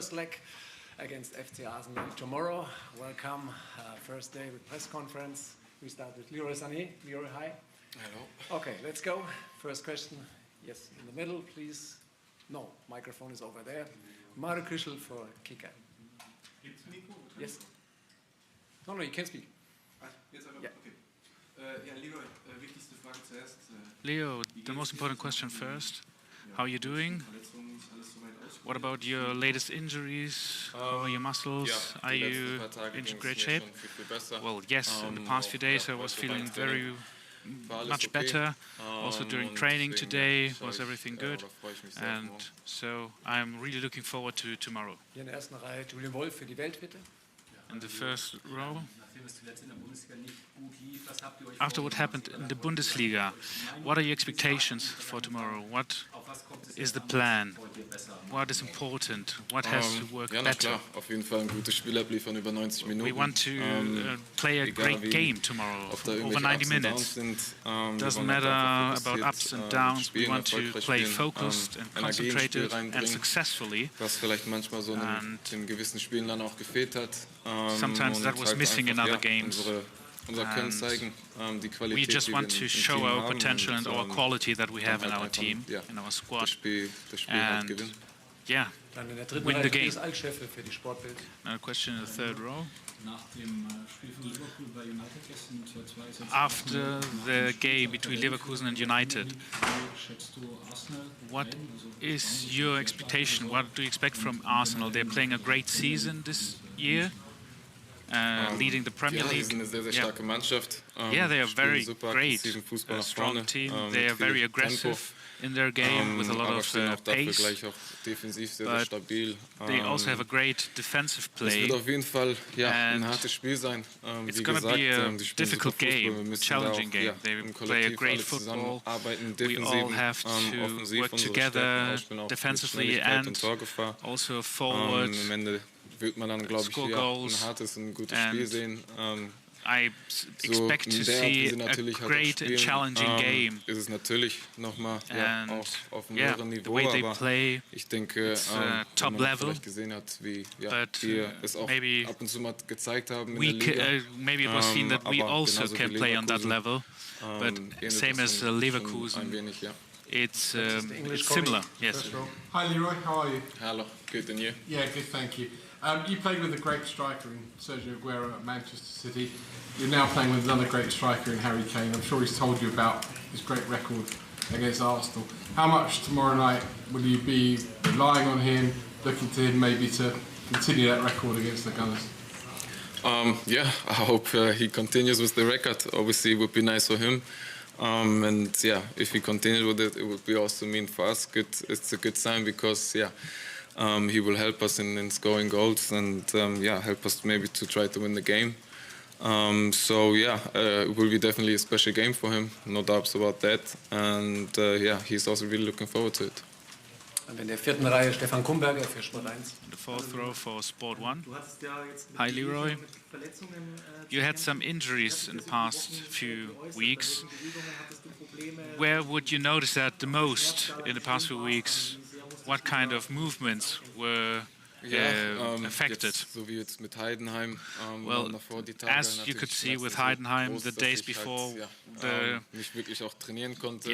first leg against FC Arsenal tomorrow. Welcome. First day with press conference. We start with Leroy Sané. Leroy, hi. Hello. Okay, let's go. First question. Yes, in the middle, please. No, microphone is over there. Mare Kuschel for Kicker. Yes. No, you can speak. Jetzt aber? Yeah. Okay. Ja, Leroy, wichtigste Frage zuerst. Leo, the most important question first. How are you doing? What about your latest injuries? How are your muscles? Are you in great shape? Well, yes, in the past few days I was feeling very much better. Also during training today was everything good. And so I'm really looking forward to tomorrow. Hier in der ersten Reihe Julian Wolf für die Welt, bitte. In the first row. After what happened in the Bundesliga, what are your expectations for tomorrow? What is the plan? What is important? What has to work Ja, better? klar, auf jeden Fall ein gutes Spiel abliefern über 90 Minuten. We want to play a great game tomorrow, over 90 minutes. Doesn't matter about ups and downs. We want to play focused and concentrated and successfully. Was vielleicht manchmal so in gewissen Spielen dann auch gefehlt hat. Sometimes that was missing in other games. Unser Können zeigen, die Qualität, We just want to show our potential and our quality that we have in our einfach, team, in our squad, das Spiel halt and gewinnen. yeah, Dann in der dritten win Reihe the game. Tobias Altscheffel für die Sportbild. Another question in the third row. Nach dem Spiel von Liverpool bei United gestern zur 2-6. After the game between Leverkusen and United, Schätzt du Arsenal? what is your expectation? What do you expect from Arsenal? They're playing a great season this year, leading the Premier Ja, sie League. sind eine sehr, sehr starke Mannschaft. Yeah, they are spielen very super great, aggressiven Fußball a nach strong vorne, team. mit They are viel very Tempo. aggressive in their game with a lot aber of stehen auch dafür pace. gleich auch defensiv sehr, sehr But stabil. They also have a great defensive Es play. wird auf jeden Fall ein And hartes Spiel sein. It's Wie going to gesagt, be a die spielen difficult super Fußball. Wir game, müssen challenging da auch, game. They im play a Kollektiv great alle football. zusammenarbeiten, We all defensiven, have to offensiv work unsere together Stärken ausspielen, auch mit defensively Schnelligkeit und and Torgefahr. also forward. Am Ende wird man dann, glaube ich, Score ein goals hartes und ein gutes Spiel and sehen. I expect to in der Art, wie see sie a natürlich halt auch great and spielen, challenging game. ist es natürlich nochmal And auch auf einem yeah, höheren the Niveau, way they aber play, ich denke, it's, wenn top man level, vielleicht gesehen hat, wie but, wir es auch maybe ab und zu mal gezeigt haben in we der Liga. maybe it was seen that we aber also genauso can wie play on that Leverkusen, level, but ähnelt same das as schon ein Leverkusen, wenig, ja. it's English similar. coming. Yes. First row. Hi Leroy, how are you? Hello, good, and you? Yeah, good, thank you. You played with a great striker in Sergio Aguero at Manchester City. You're now playing with another great striker in Harry Kane. I'm sure he's told you about his great record against Arsenal. How much tomorrow night will you be relying on him, looking to him maybe to continue that record against the Gunners? Yeah, I hope he continues with the record. Obviously, it would be nice for him. And yeah, if he continues with it, it would be also mean for us. Good, it's a good sign because he will help us in scoring goals and help us maybe to try to win the game. It will be definitely a special game for him, no doubts about that. And he's also really looking forward to it. Und in der vierten Reihe Stefan Kumberger für Sport 1. The fourth row for Sport 1. Hi Leroy. You had some injuries in the past few weeks. Where would you notice that the most in the past few weeks? What kind of movements were affected? Jetzt, so wie jetzt mit Heidenheim, Well, davor die Tage as you could see with Heidenheim, the days before, nicht wirklich auch trainieren konnte.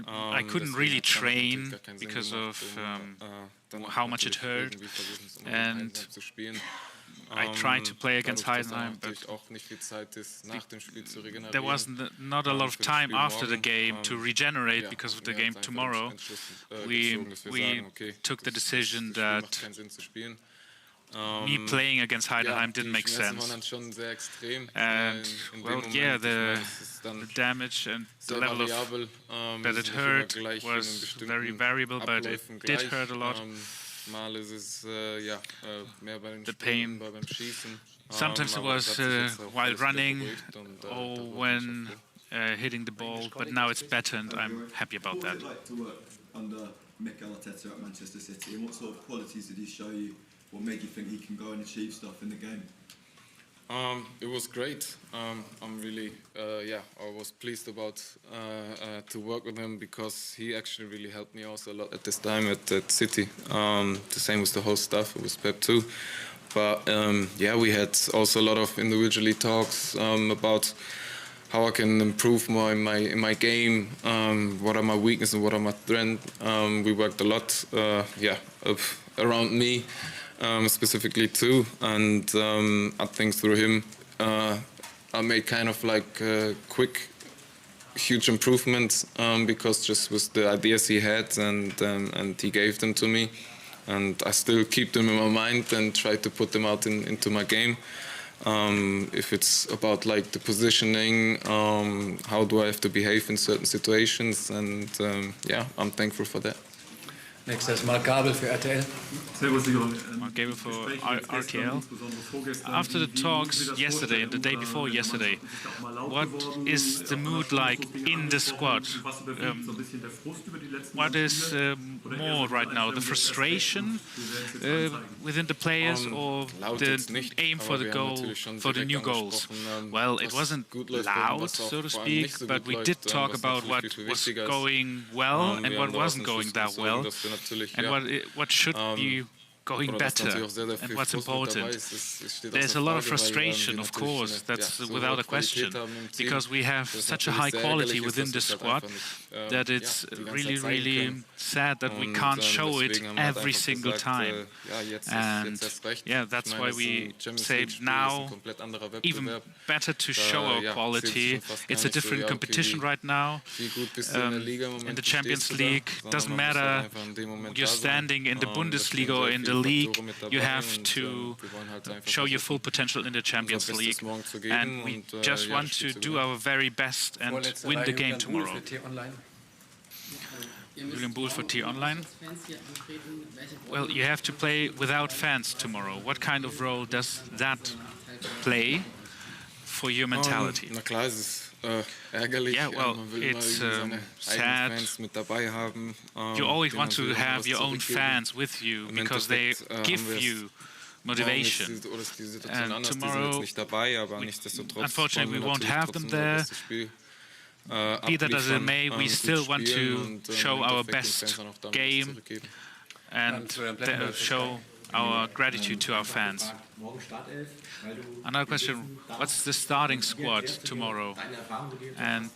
I couldn't really train because of how much it hurt, and I tried to play against Heidenheim, but there was not a lot of time after the game to regenerate because of the game tomorrow. We took the decision that me playing against Heidenheim didn't make sense. And, well, yeah, the damage and the level of that it hurt was very variable, but it did hurt a lot. The pain, sometimes it was while running or when hitting the ball, but now it's better and I'm happy about that. What was it like to work under Mikel Arteta at Manchester City, and what sort of qualities did he show you? What made you think he can go and achieve stuff in the game? It was great. I'm really, I was pleased about to work with him because he actually really helped me also a lot at this time at City. The same with the whole staff. It was Pep too. But we had also a lot of individually talks about how I can improve more in my game. What are my weaknesses and what are my strengths? We worked a lot, around me. Specifically too, and I think through him I made kind of like quick, huge improvements because just with the ideas he had and he gave them to me, and I still keep them in my mind and try to put them out into my game. If it's about like the positioning, how do I have to behave in certain situations, and I'm thankful for that. Next is Mark Gabel for RTL. Mark Gabel for RTL. After the talks yesterday and the day before yesterday, what is the mood like in the squad? What is more right now, the frustration within the players or the aim for the goal, for the new goals? Well, it wasn't loud, so to speak, but we did talk about what was going well and what wasn't going that well, and what should be going better and what's important. There's a lot of frustration, of course, that's without a question, because we have such a high quality within the squad that it's really, really sad that we can't show it every single time. And that's why we say now even better to show our quality. It's a different competition right now. In the Champions League, doesn't matter you're standing in the Bundesliga or in the league, you have to show your full potential in the Champions League, and we just want to do our very best and win the game tomorrow. Julian Buhl for T-Online. Well, you have to play without fans tomorrow. What kind of role does that play for your mentality? Yeah, well, it's sad. You always want to have your own fans with you because they give you motivation. And tomorrow, unfortunately, we won't have them there. Be that as it may, we still want to show our best game and show our gratitude to our fans. Another question, what's the starting squad tomorrow? And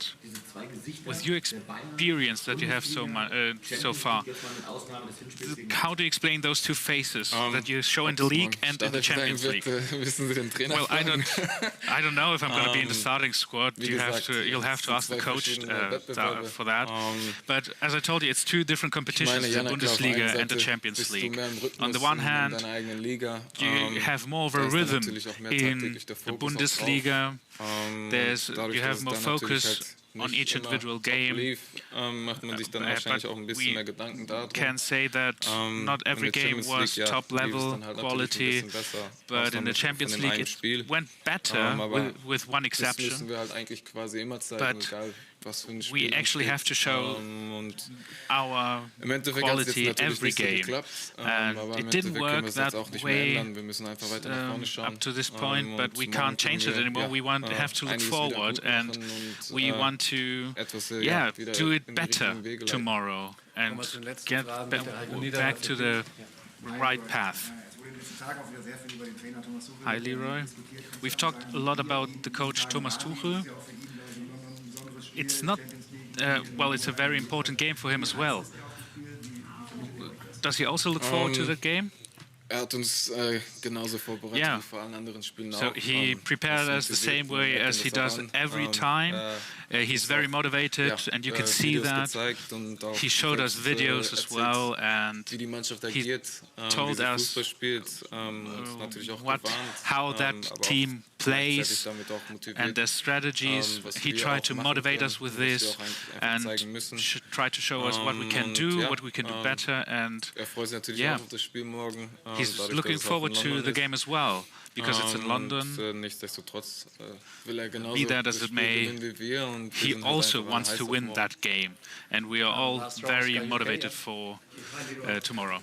with your experience that you have so far, how do you explain those two faces that you show in the league and in the Champions League? Well, I don't know if I'm going to be in the starting squad. You'll have to ask the coach for that. But as I told you, it's two different competitions, the Bundesliga and the Champions League. On the one hand, you have more of a rhythm in the Bundesliga. You have more focus on each individual game. But we can say that not every game was top level quality, but in the Champions League it went better with one exception. But we actually have to show our quality every game. And it didn't work that way up to this point, but we can't change it anymore. We have to look forward, and we want to do it better tomorrow and get back to the right path. Hi, Leroy. We've talked a lot about the coach Thomas Tuchel. It's not, it's a very important game for him as well. Does he also look forward to that game? So he prepared us the same way as he does every time. He's very motivated, and you can see that. He showed us videos as well, and he told us how that team plays and their strategies. He tried to motivate us with this and try to show us what we can do, what we can do better, and he's looking forward to the game as well, because it's in London. Be that as it may, he also wants to win that game, and we are all very motivated for tomorrow.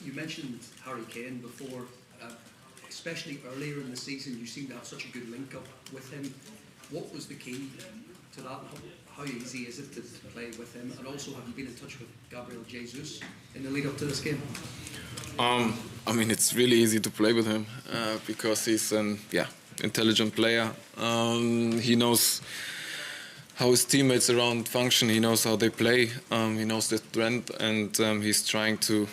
You mentioned Harry Kane before. especially earlier in the season, you seem to have such a good link up with him. What was the key to that? How easy is it to play with him? And also, have you been in touch with Gabriel Jesus in the lead up to this game? I mean, it's really easy to play with him because he's an intelligent player. He knows how his teammates around function. He knows how they play. He knows their strength, and he's trying to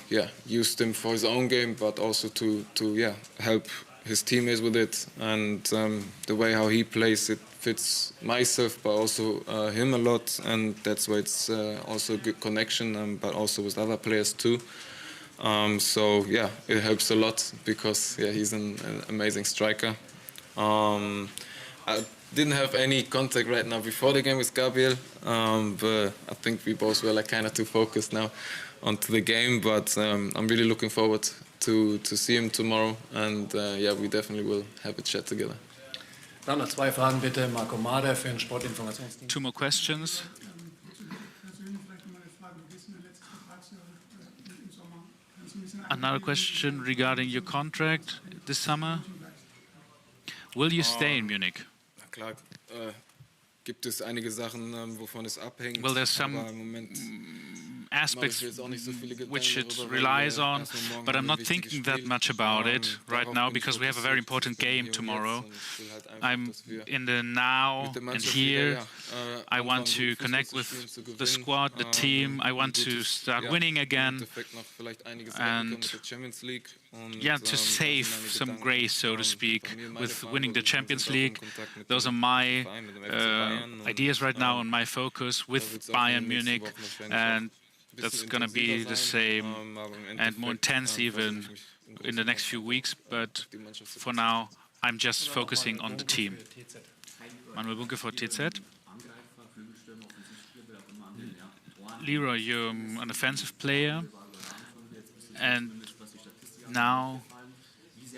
use them for his own game, but also to help his teammates with it. And the way how he plays, it fits myself, but also him a lot, and that's why it's also a good connection, but also with other players too. So it helps a lot because he's an amazing striker. I didn't have any contact right now before the game with Gabriel, but I think we both were like kind of too focused now onto the game. But I'm really looking forward to see him tomorrow, and we definitely will have a chat together. Dann noch 2 Fragen bitte, Marco Mader für den Sportinformationsdienst. 2 more questions. Another question regarding your contract this summer. Will you stay in Munich? Na klar, gibt es einige Sachen, wovon es abhängt. Well, there's some aspects which it relies on, but I'm not thinking that much about it right now because we have a very important game tomorrow. I'm in the now and here. I want to connect with the squad, the team. I want to start winning again and to save some grace, so to speak, with winning the Champions League. Those are my ideas right now and my focus with Bayern Munich, and that's going to be the same and more intense even in the next few weeks. But for now, I'm just focusing on the team. Manuel Bunke for TZ. Leroy, you're an offensive player, and now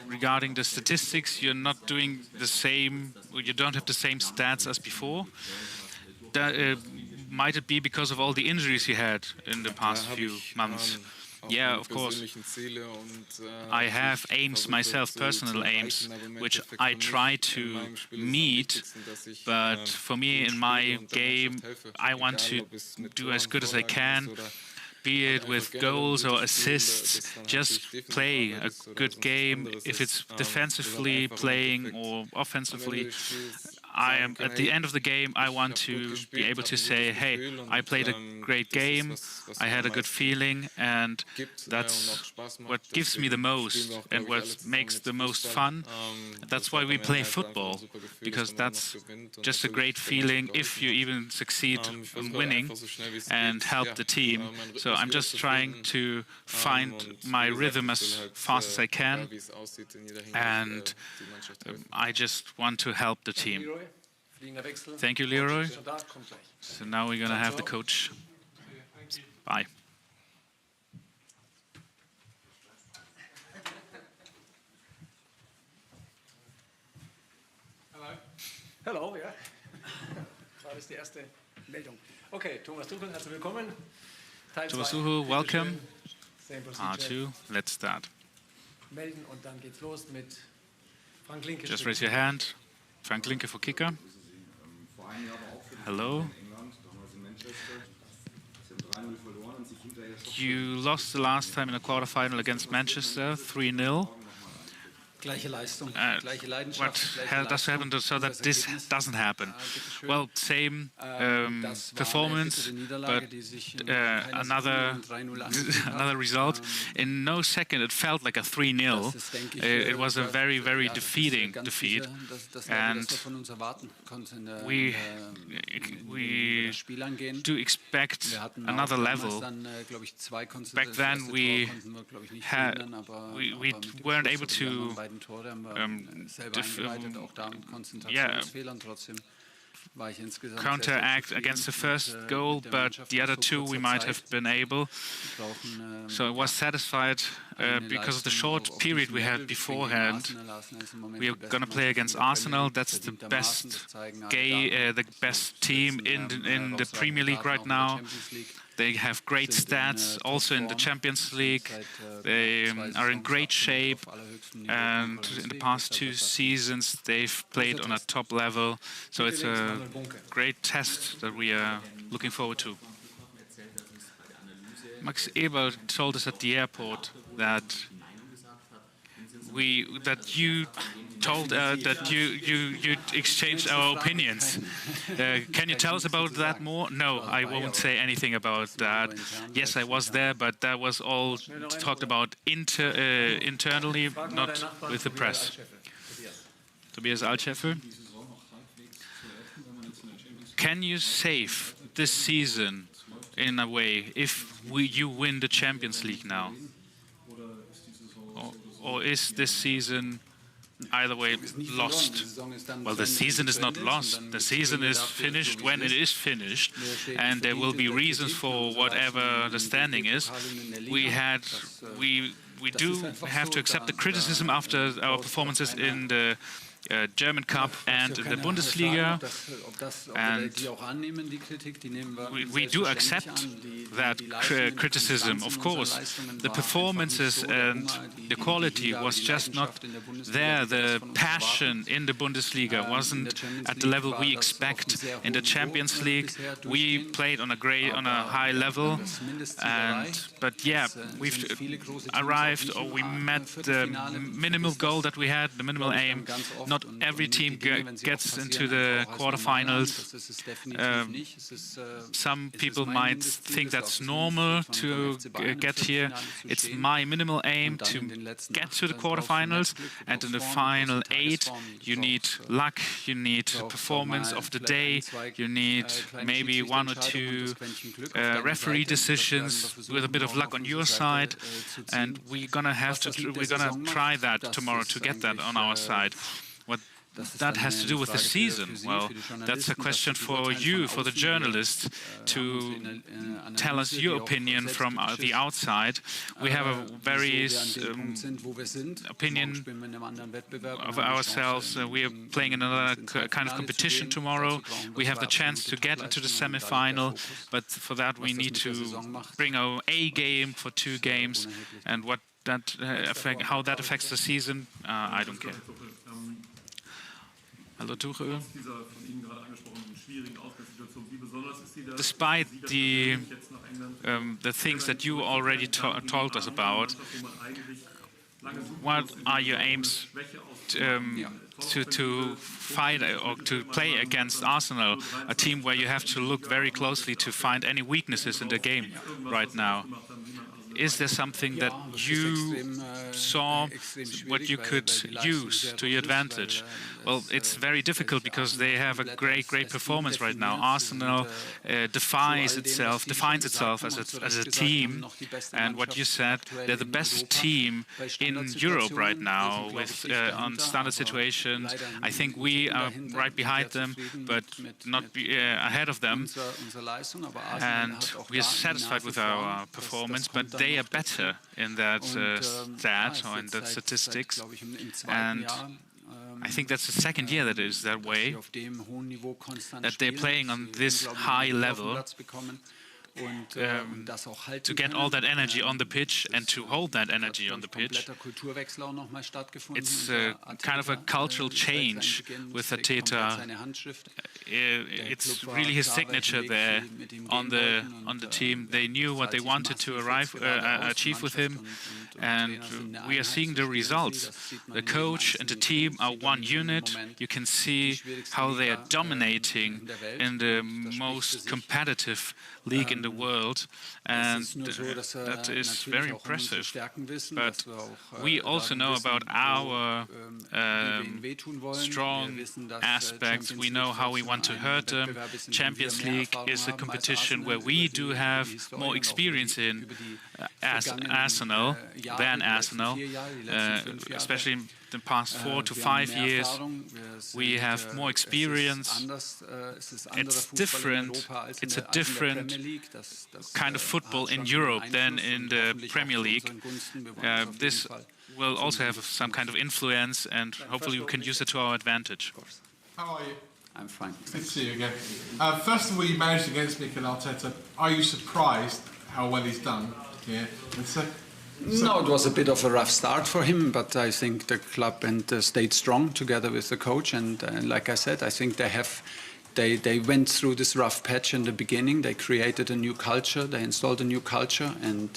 regarding the statistics, you're not doing the same, or you don't have the same stats as before. Might it be because of all the injuries you had in the past few months? Yeah, of course. I have aims myself, personal aims, which I try to meet, but for me in my game, I want to do as good as I can, be it with goals or assists, just play a good game. If it's defensively playing or offensively, I am at the end of the game, I want to be able to say, hey, I played a great game, I had a good feeling, and that's what gives me the most and what makes the most fun. That's why we play football, because that's just a great feeling if you even succeed in winning and help the team. So I'm just trying to find my rhythm as fast as I can, and I just want to help the team. Thank you, Leroy. So now we're going to have the coach. Bye. Hello, ja. Das ist die erste Meldung. Okay, Thomas Tuchel, herzlich willkommen. Thomas Tuchel, welcome. R2, let's start. Melden und dann geht's los mit Frank Linke. Just raise your hand. Frank Linke for kicker. Hello. You lost the last time in a quarterfinal against Manchester, 3-0. Gleiche Leistung, gleiche What has to happen so that this doesn't happen? Well, same performance, but another result. In no second, it felt like a 3-0. It was a very, very defeating defeat, and we do expect another level. Back then, we weren't able to counteract against the first goal, but the other two we might have been able. So I was satisfied because of the short period we had beforehand. We are going to play against Arsenal. That's the best team in the Premier League right now. They have great stats also in the Champions League. They are in great shape, and in the past 2 seasons they've played on a top level. So it's a great test that we are looking forward to. Max Eber told us at the airport that you told that you exchanged our opinions. Can you tell us about that more? No, I won't say anything about that. Yes, I was there, but that was all talked about internally, not with the press. Tobias Altscheffel. Can you save this season in a way if you win the Champions League now? Or is this season either way lost? Well, the season is not lost. The season is finished when it is finished, and there will be reasons for whatever the standing is. We do have to accept the criticism after our performances in the German Cup and in the Bundesliga, and we do accept that criticism. Of course, the performances and the quality was just not there. The passion in the Bundesliga wasn't at the level we expect. In the Champions League, we played on a high level, but yeah, we've arrived, or we met the minimal goal that we had, the minimal aim. Not every team gets into the quarterfinals. Some people might think that's normal to get here. It's my minimal aim to get to the quarterfinals, and in the final 8 you need luck, you need performance of the day, you need maybe 1 or 2 referee decisions with a bit of luck on your side, and we're gonna try that tomorrow to get that on our side. What that has to do with the season? Well, that's a question for you, for the journalists, to tell us your opinion from the outside. We have a very opinion of ourselves. We are playing in another kind of competition tomorrow. We have the chance to get into the semi-final, but for that we need to bring our A game for 2 games, and how that affects the season, I don't care. Hello, Tuchel. Despite the things that you already told us about, what are your aims to fight or to play against Arsenal, a team where you have to look very closely to find any weaknesses in the game right now? Is there something that you saw what you could use to your advantage? Well, it's very difficult because they have a great performance right now. Arsenal defines itself as a team, and what you said, they're the best team in Europe right now with on standard situations. I think we are right behind them, but not ahead of them, and we are satisfied with our performance, but they are better in that stat or in that statistics, and I think that's the second year that it is that way, that they're playing on this high level. To get all that energy on the pitch and to hold that energy on the pitch. It's kind of a cultural change with Arteta. It's really his signature there on the team. They knew what they wanted to achieve with him, and we are seeing the results. The coach and the team are one unit. You can see how they are dominating in the most competitive league in the world, and that is very impressive. But we also know about our strong aspects. We know how we want to hurt them. Champions League is a competition where we do have more experience in as Arsenal than Arsenal, especially in the past 4 to 5 years. We have more experience. It's different. It's a different kind of football in Europe than in the Premier League. This will also have some kind of influence, and hopefully we can use it to our advantage. How are you? I'm fine. Good to see you again. First of all, you managed against Mikel Arteta. Are you surprised how well he's done here? No, it was a bit of a rough start for him, but I think the club stayed strong together with the coach. And like I said, I think they went through this rough patch in the beginning. They created a new culture. They installed a new culture, and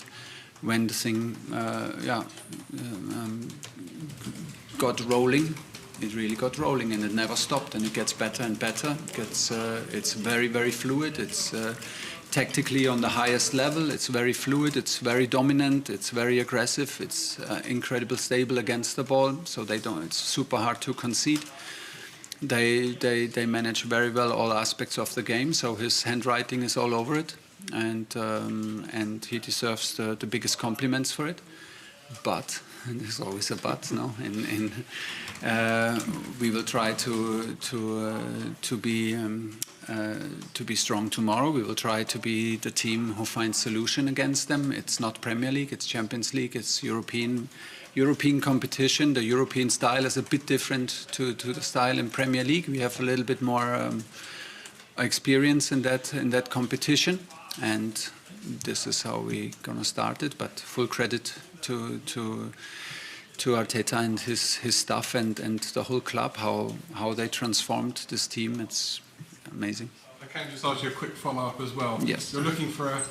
when the thing, got rolling. It really got rolling, and it never stopped, and it gets better and better. It's very, very fluid. It's tactically on the highest level. It's very fluid. It's very dominant. It's very aggressive. It's incredibly stable against the ball. So it's super hard to concede. They manage very well all aspects of the game. So his handwriting is all over it, and he deserves the biggest compliments for it. But and there's always a but, no? We will try to be strong tomorrow. We will try to be the team who finds solution against them. It's not Premier League, it's Champions League, it's European competition. The European style is a bit different to the style in Premier League. We have a little bit more experience in that competition, and this is how we're gonna start it. But full credit to Arteta and his staff and the whole club, how they transformed this team. It's amazing. I can just ask you a quick follow-up as well. Yes. You're looking for a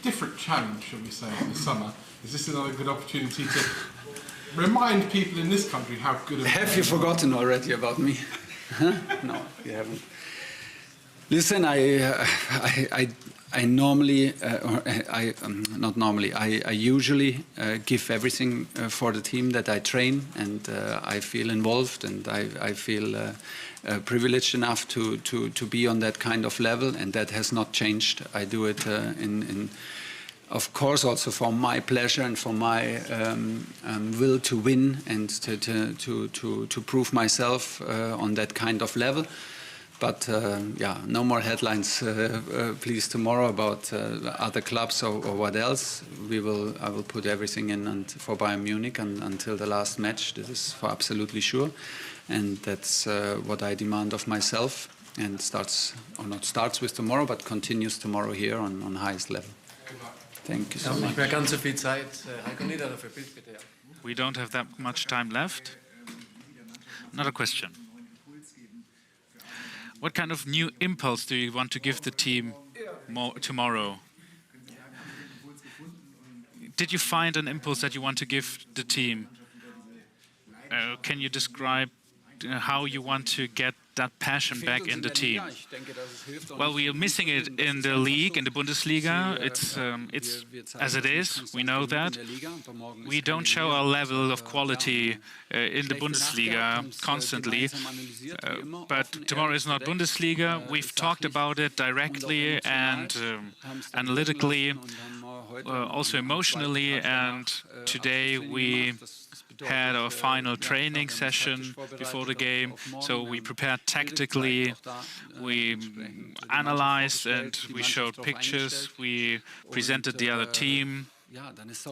different challenge, shall we say, in the summer. Is this another good opportunity to remind people in this country how good of Have you forgotten already about me? Huh? No, you haven't. Listen, I normally, not normally, I usually give everything for the team that I train, and I feel involved, and I feel privileged enough to be on that kind of level, and that has not changed. I do it of course, also for my pleasure and for my will to win and to prove myself on that kind of level. But no more headlines, please, tomorrow about other clubs or what else. I will put everything in for Bayern Munich until the last match. This is for absolutely sure, and that's what I demand of myself. And starts with tomorrow, but continues tomorrow here on highest level. Thank you so much. We don't have that much time left. Another question. What kind of new impulse do you want to give the team tomorrow? Did you find an impulse that you want to give the team? Can you describe how you want to get that passion back in the team? Well, we are missing it in the league, in the Bundesliga. It's as it is. We know that. We don't show our level of quality in the Bundesliga constantly. But tomorrow is not Bundesliga. We've talked about it directly and analytically, also emotionally. And today we had our final training session before the game, so we prepared tactically, we analyzed and we showed pictures, we presented the other team,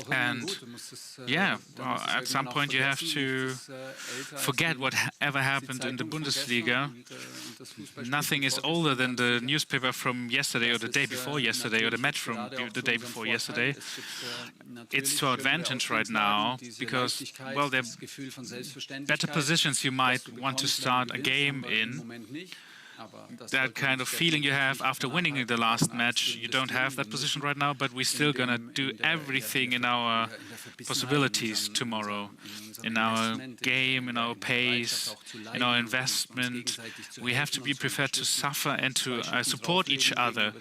and at some point you have to forget whatever happened in the Bundesliga. Nothing is older than the newspaper from yesterday or the day before yesterday or the match from the day before yesterday. It's to our advantage right now because, well, there are better positions you might want to start a game in. That kind of feeling you have after winning the last match, you don't have that position right now, but we're still going to do everything in our possibilities tomorrow, in our game, in our pace, in our investment. We have to be prepared to suffer and to support each other.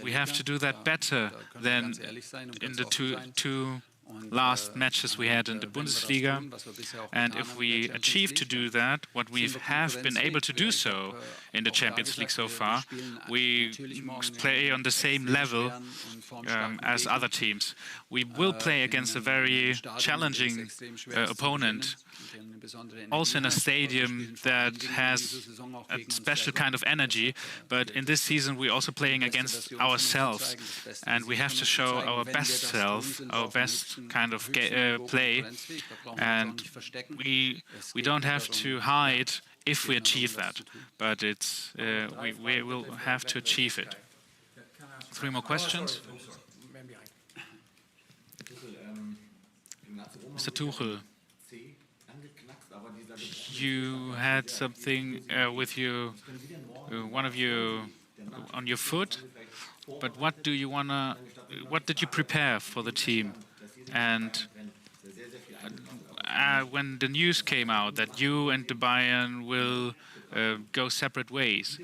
We have to do that better than in the two last matches we had in the Bundesliga, and if we achieve to do that, what we have been able to do so in the Champions League so far, we play on the same level as other teams. We will play against a very challenging opponent, also in a stadium that has a special kind of energy, but in this season we're also playing against ourselves, and we have to show our best self, our best kind of play, and we don't have to hide if we achieve that. But it's we will have to achieve it. 3 more questions. Mr. Tuchel, you had something with you, one of you, on your foot. But what do you wanna? What did you prepare for the team? And when the news came out that you and the Bayern will go separate ways,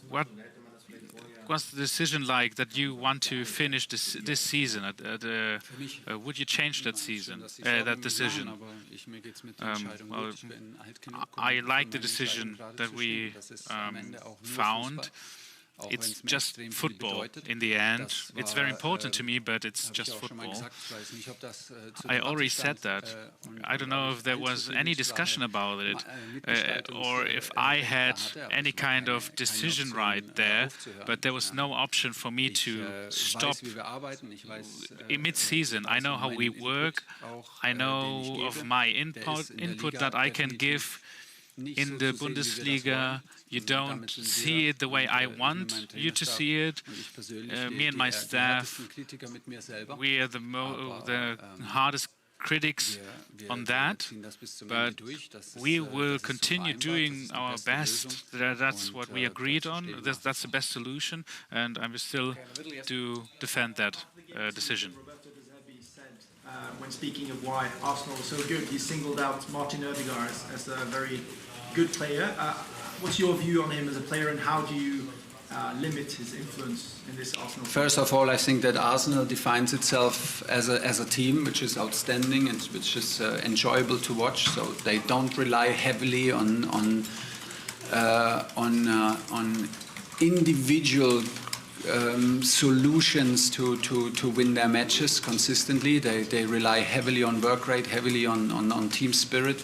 what was the decision like that you want to finish this season? Would you change that season, that decision? Well, I like the decision that we found. It's just football in the end. It's very important to me, but it's just football. I already said that. I don't know if there was any discussion about it, or if I had any kind of decision right there, but there was no option for me to stop in mid-season. I know how we work. I know of my input that I can give. In the Bundesliga, you don't see it the way I want you to see it. Me and my staff, we are the hardest critics on that, but we will continue doing our best. That's what we agreed on. That's the best solution, and I will still defend that decision. When speaking of why Arsenal was so good, he singled out Martin Odegaard as a very good player. What's your view on him as a player, and how do you limit his influence in this Arsenal? First of all, I think that Arsenal defines itself as a team which is outstanding and which is enjoyable to watch. So they don't rely heavily on individual solutions to win their matches consistently. They rely heavily on work rate, heavily on team spirit.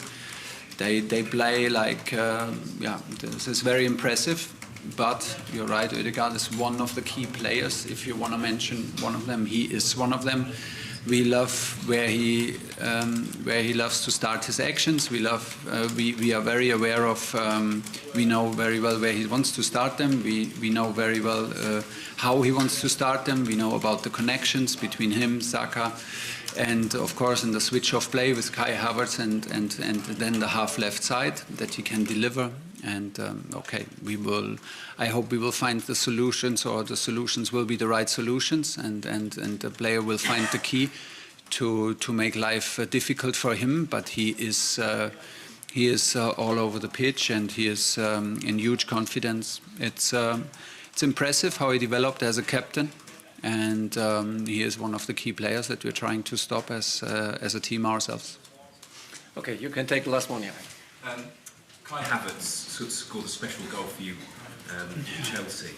They play like, this is very impressive. But you're right, Odegaard is one of the key players. If you want to mention one of them, he is one of them. We love where he loves to start his actions. We are very aware of. We know very well where he wants to start them. We know very well how he wants to start them. We know about the connections between him, Saka, and of course in the switch of play with Kai Havertz and then the half left side that he can deliver. And I hope we will find the solutions, or the solutions will be the right solutions, and the player will find the key to make life difficult for him. But he is all over the pitch, and he is in huge confidence. It's impressive how he developed as a captain, and he is one of the key players that we're trying to stop as a team ourselves. Okay, you can take the last one, yeah. Kai Havertz scored a special goal for you in Chelsea.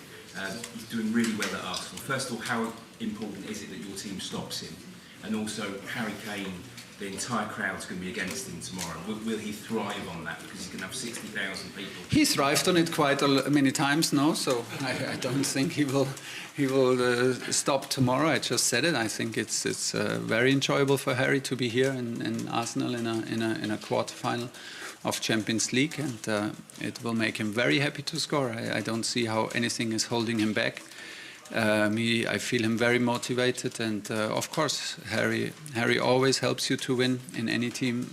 He's doing really well at Arsenal. First of all, how important is it that your team stops him? And also, Harry Kane, the entire crowd's going to be against him tomorrow. Will he thrive on that? Because he's going to have 60,000 people. He thrived on it quite many times now, so I don't think he will stop tomorrow. I just said it. I think it's very enjoyable for Harry to be here in Arsenal in a quarter-final of Champions League, and it will make him very happy to score. I don't see how anything is holding him back. I feel him very motivated, and of course Harry always helps you to win in any team,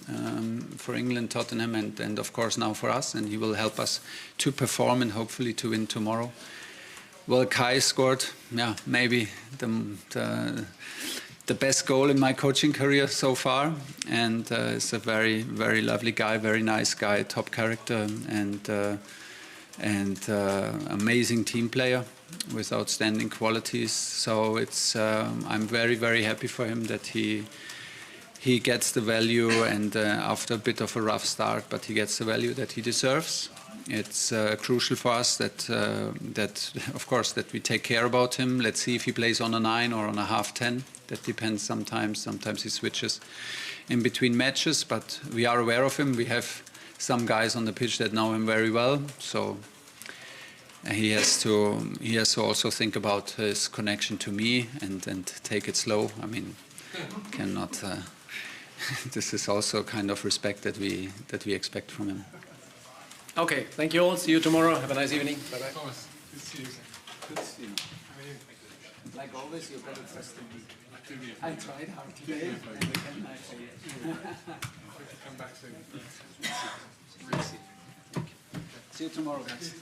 for England, Tottenham, and of course now for us, and he will help us to perform and hopefully to win tomorrow. Well, Kai scored, maybe the best goal in my coaching career so far, and is a very, very lovely guy, very nice guy, top character, and amazing team player with outstanding qualities. So I'm very, very happy for him that he gets the value, and after a bit of a rough start, but he gets the value that he deserves. It's crucial for us that of course that we take care about him. Let's see if he plays on a 9 or on a half 10. That depends sometimes. Sometimes he switches in between matches, but we are aware of him. We have some guys on the pitch that know him very well, so he has to also think about his connection to me and take it slow. I mean, cannot this is also kind of respect that we expect from him. Okay, thank you all. See you tomorrow. Have a nice evening. Bye-bye. Thomas, good to see you. Good to see you. Like always, you're better dressed than me. I tried hard today, and again I Come back soon. see you tomorrow, guys.